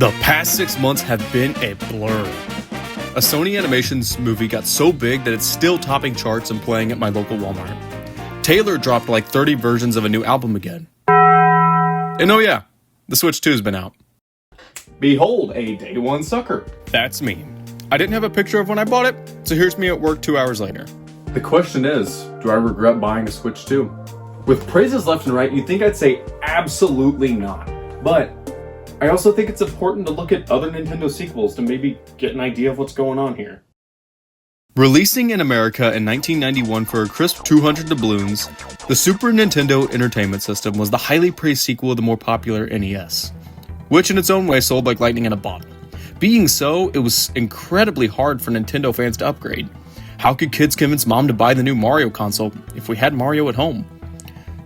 The past 6 months have been a blur. A Sony Animations movie got so big that it's still topping charts and playing at my local Walmart. Taylor dropped like 30 versions of a new album again. And oh yeah, the Switch 2's been out. Behold, a day one sucker. That's me. I didn't have a picture of when I bought it, so here's me at work 2 hours later. The question is, do I regret buying a Switch 2? With praises left and right, you'd think I'd say absolutely not. But I also think it's important to look at other Nintendo sequels to maybe get an idea of what's going on here. Releasing in America in 1991 for a crisp 200 doubloons, the Super Nintendo Entertainment System was the highly praised sequel of the more popular NES, which in its own way sold like lightning in a bottle. Being so, it was incredibly hard for Nintendo fans to upgrade. How could kids convince mom to buy the new Mario console if we had Mario at home?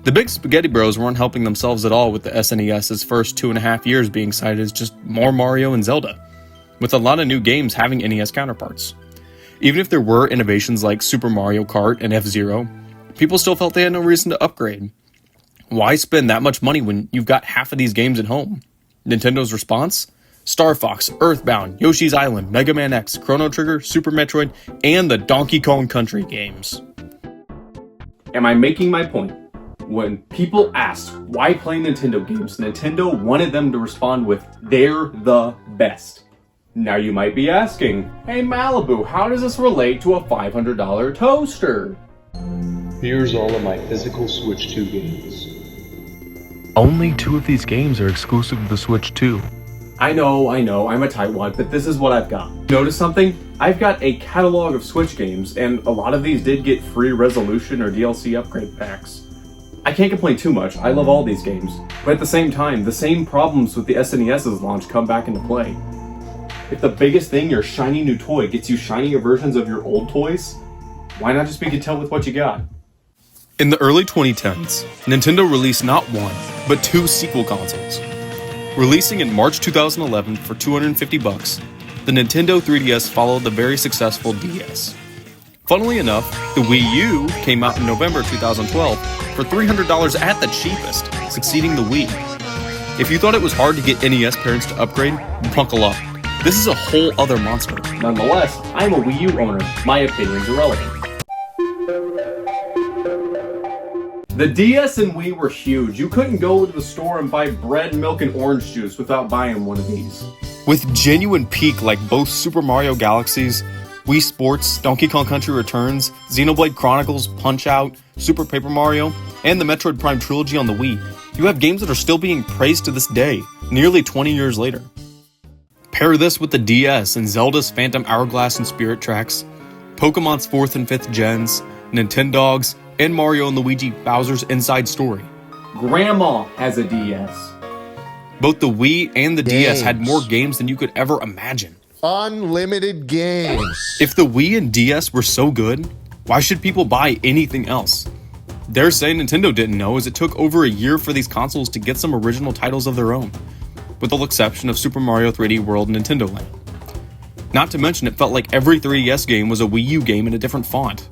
The big spaghetti bros weren't helping themselves at all with the SNES's first 2.5 years being cited as just more Mario and Zelda, with a lot of new games having NES counterparts. Even if there were innovations like Super Mario Kart and F-Zero, people still felt they had no reason to upgrade. Why spend that much money when you've got half of these games at home? Nintendo's response? Star Fox, Earthbound, Yoshi's Island, Mega Man X, Chrono Trigger, Super Metroid, and the Donkey Kong Country games. Am I making my point? When people asked why play Nintendo games, Nintendo wanted them to respond with, "They're the best." Now you might be asking, hey Malibu, how does this relate to a $500 toaster? Here's all of my physical Switch 2 games. Only 2 of these games are exclusive to the Switch 2. I know, I'm a tightwad, but this is what I've got. Notice something? I've got a catalog of Switch games, and a lot of these did get free resolution or DLC upgrade packs. I can't complain too much, I love all these games, but at the same time, the same problems with the SNES's launch come back into play. If the biggest thing, your shiny new toy, gets you shinier versions of your old toys, why not just be content with what you got? In the early 2010s, Nintendo released not 1, but 2 sequel consoles. Releasing in March 2011 for $250, the Nintendo 3DS followed the very successful DS. Funnily enough, the Wii U came out in November 2012 for $300 at the cheapest, succeeding the Wii. If you thought it was hard to get NES parents to upgrade, buckle up. This is a whole other monster. Nonetheless, I'm a Wii U owner. My opinion's irrelevant. The DS and Wii were huge. You couldn't go to the store and buy bread, milk, and orange juice without buying one of these. With genuine peak like both Super Mario Galaxies, Wii Sports, Donkey Kong Country Returns, Xenoblade Chronicles, Punch-Out, Super Paper Mario, and the Metroid Prime trilogy on the Wii, you have games that are still being praised to this day, nearly 20 years later. Pair this with the DS and Zelda's Phantom Hourglass and Spirit Tracks, Pokemon's 4th and 5th gens, Nintendogs, and Mario and Luigi Bowser's Inside Story. Grandma has a DS. Both the Wii and the DS had more games than you could ever imagine. Unlimited games. If the Wii and DS were so good, why should people buy anything else? Dare say Nintendo didn't know, as it took over a year for these consoles to get some original titles of their own, with the exception of Super Mario 3D World and Nintendo Land. Not to mention, it felt like every 3DS game was a Wii U game in a different font.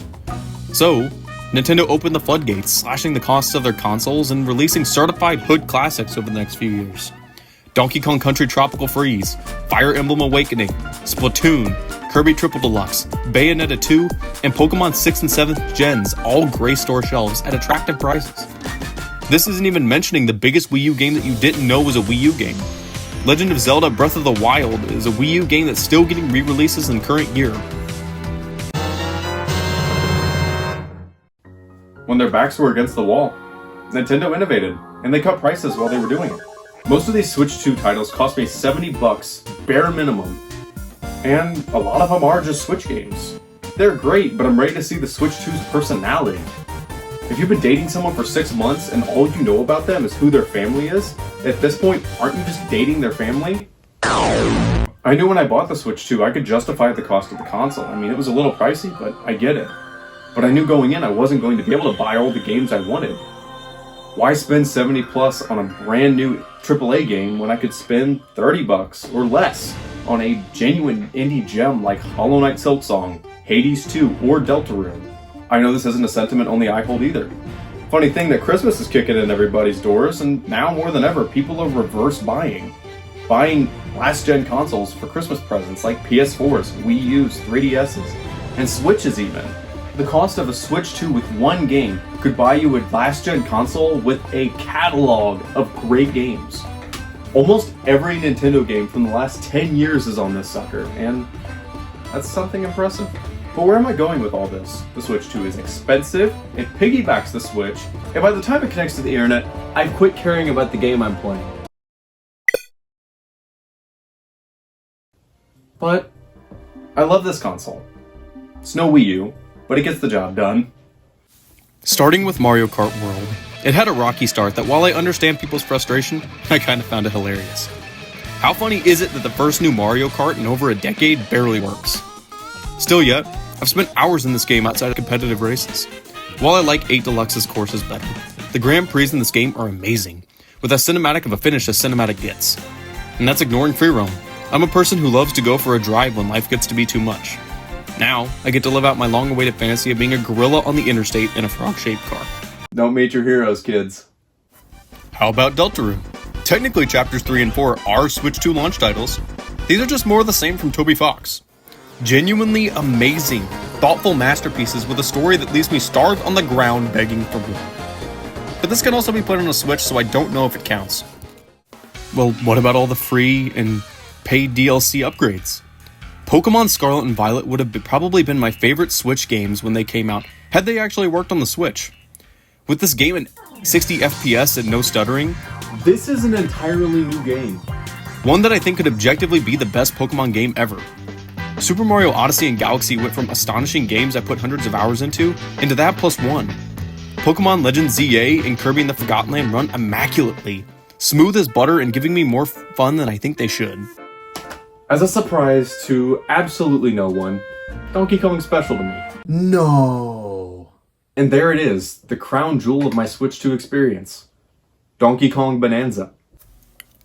So, Nintendo opened the floodgates, slashing the costs of their consoles and releasing certified hood classics over the next few years. Donkey Kong Country Tropical Freeze, Fire Emblem Awakening, Splatoon, Kirby Triple Deluxe, Bayonetta 2, and Pokemon 6th and 7th gens all grace store shelves at attractive prices. This isn't even mentioning the biggest Wii U game that you didn't know was a Wii U game. Legend of Zelda Breath of the Wild is a Wii U game that's still getting re-releases in the current year. When their backs were against the wall, Nintendo innovated, and they cut prices while they were doing it. Most of these Switch 2 titles cost me $70 bare minimum, and a lot of them are just Switch games. They're great, but I'm ready to see the Switch 2's personality. If you've been dating someone for 6 months and all you know about them is who their family is, at this point, aren't you just dating their family? I knew when I bought the Switch 2 I could justify the cost of the console. I mean, it was a little pricey, but I get it. But I knew going in I wasn't going to be able to buy all the games I wanted. Why spend $70 plus on a brand new AAA game when I could spend $30 or less on a genuine indie gem like Hollow Knight Silksong, Hades 2, or Deltarune? I know this isn't a sentiment only I hold either. Funny thing that Christmas is kicking in everybody's doors, and now more than ever, people are reverse buying. buying last-gen consoles for Christmas presents like PS4s, Wii U's, 3DS's, and Switches even. The cost of a Switch 2 with one game could buy you a last-gen console with a catalog of great games. Almost every Nintendo game from the last 10 years is on this sucker, and that's something impressive. But where am I going with all this? The Switch 2 is expensive, it piggybacks the Switch, and by the time it connects to the internet, I've quit caring about the game I'm playing. But I love this console. It's no Wii U, but it gets the job done. Starting with Mario Kart World, it had a rocky start that while I understand people's frustration, I kind of found it hilarious. How funny is it that the first new Mario Kart in over a decade barely works? Still yet, I've spent hours in this game outside of competitive races. While I like 8 Deluxe's courses better, the Grand Prix in this game are amazing, with as cinematic of a finish as cinematic gets. And that's ignoring free roam. I'm a person who loves to go for a drive when life gets to be too much. Now, I get to live out my long-awaited fantasy of being a gorilla on the interstate in a frog-shaped car. Don't meet your heroes, kids. How about Deltarune? Technically, Chapters 3 and 4 are Switch 2 launch titles. These are just more of the same from Toby Fox. Genuinely amazing, thoughtful masterpieces with a story that leaves me starved on the ground begging for more. But this can also be put on a Switch, so I don't know if it counts. Well, what about all the free and paid DLC upgrades? Pokemon Scarlet and Violet would have probably been my favorite Switch games when they came out, had they actually worked on the Switch. With this game at 60 FPS and no stuttering, This is an entirely new game. one that I think could objectively be the best Pokemon game ever. Super Mario Odyssey and Galaxy went from astonishing games I put hundreds of hours into that plus one. Pokemon Legends ZA and Kirby and the Forgotten Land run immaculately, smooth as butter and giving me more fun than I think they should. As a surprise to absolutely no one, Donkey Kong's special to me. No. And there it is, the crown jewel of my Switch 2 experience. Donkey Kong Bonanza.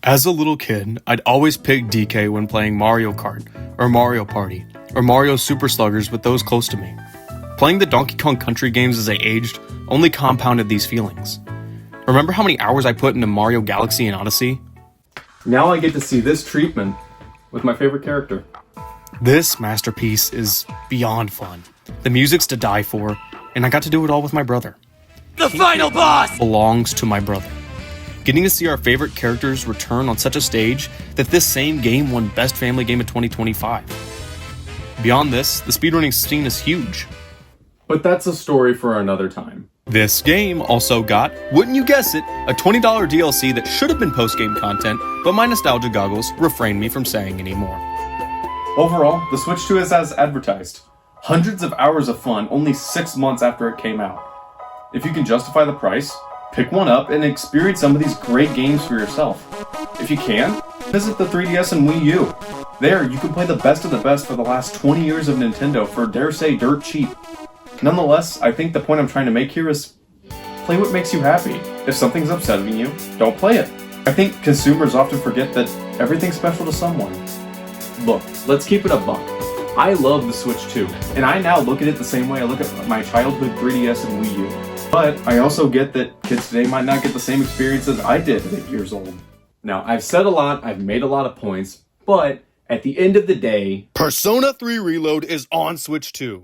As a little kid, I'd always pick DK when playing Mario Kart, or Mario Party, or Mario Super Sluggers with those close to me. Playing the Donkey Kong Country games as I aged only compounded these feelings. Remember how many hours I put into Mario Galaxy and Odyssey? Now I get to see this treatment with my favorite character. This masterpiece is beyond fun. The music's to die for, and I got to do it all with my brother. The final boss! Belongs to my brother. Getting to see our favorite characters return on such a stage that this same game won Best Family Game of 2025. Beyond this, the speedrunning scene is huge. But that's a story for another time. This game also got, wouldn't you guess it, a $20 DLC that should have been post-game content, but my nostalgia goggles refrained me from saying anymore. Overall, the Switch 2 is as advertised. Hundreds of hours of fun only 6 months after it came out. If you can justify the price, pick one up and experience some of these great games for yourself. If you can, visit the 3DS and Wii U. There, you can play the best of the best for the last 20 years of Nintendo for, dare say, dirt cheap. Nonetheless, I think the point I'm trying to make here is play what makes you happy. If something's upsetting you, don't play it. I think consumers often forget that everything's special to someone. Look, let's keep it a buck. I love the Switch 2, and I now look at it the same way I look at my childhood 3DS and Wii U. But I also get that kids today might not get the same experiences I did at 8 years old. Now, I've said a lot, I've made a lot of points, but at the end of the day, Persona 3 Reload is on Switch 2.